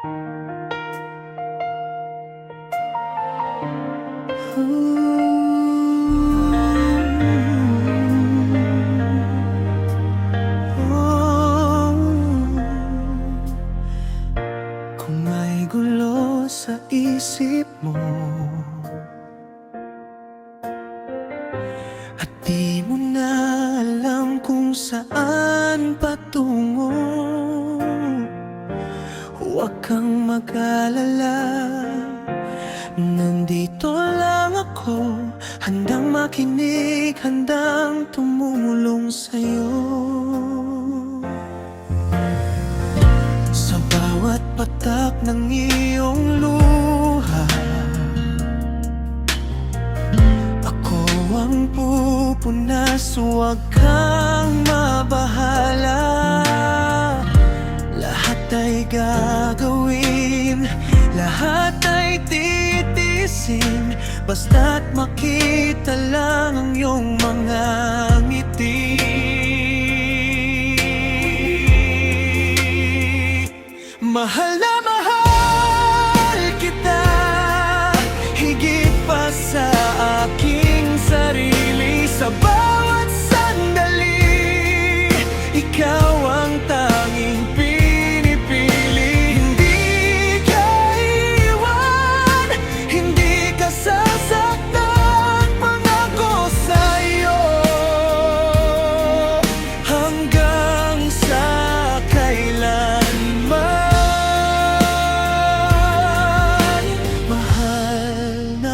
Kung may gulo sa isip mo at di mo na alam kung saan patungo, huwag kang mag-alala. Nandito lang ako, handang makinig, handang tumulong sa'yo. Sa bawat patak ng iyong luha, ako ang pupunas, huwag kang mabahala. Lahat ay gagawin, lahat ay titiisin, basta't makita lang ang iyong mga ngiti. Mahal na mahal kita, higit pa sa aking sarili. Sa bawat sandali, ikaw ang tanging pinipili. Hindi ka iwan, hindi ka sasaktan, pangako sa'yo, hanggang sa kailanman.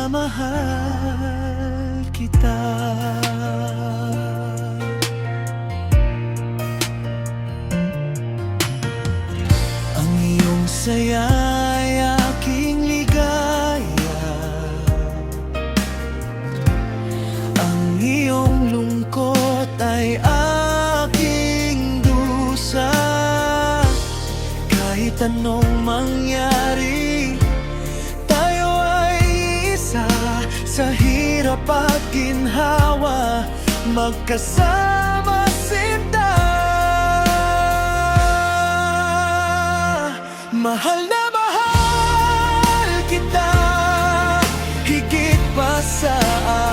Mahal kita. Ang iyong saya ay aking ligaya, ang iyong lungkot ay aking dusa. Kahit anong mangyari, sa hirap at ginhawa, magkasama sinta. Mahal na mahal kita, higit pa sa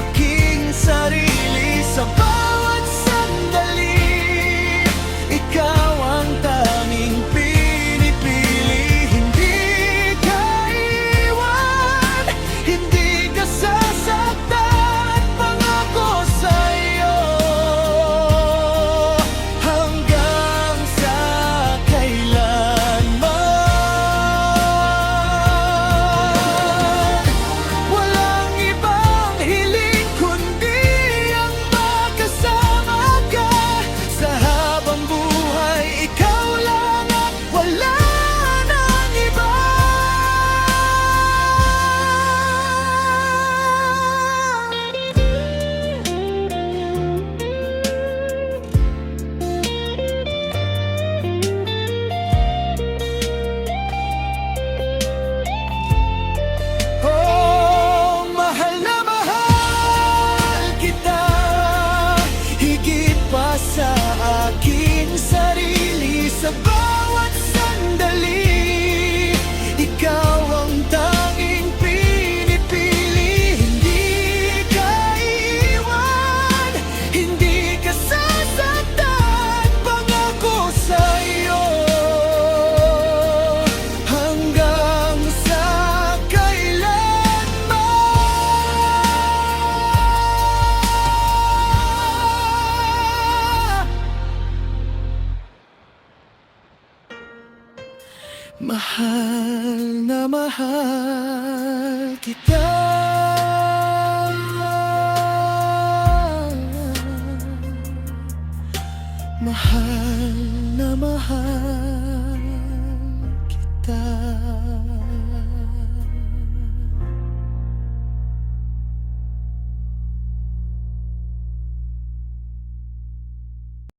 aking sarili. Sa bawat sandali, ikaw ang tanging pinipili. Hindi ka iwan, hindi ka sasaktan, pangako sa'yo, hanggang sa kailanman. Walang ibang hiling kundi ang makasama ka sa habang buhay. Ikaw lang at wala nang iba. Oh, mahal na mahal kita, higit pa sa aking sarili. Sa bawat sandali, ikaw ang tanging pinipili. Hindi ka iwan, hindi ka sasaktan, pangako sa'yo, hanggang sa kailanman. Mahal na mahal kita.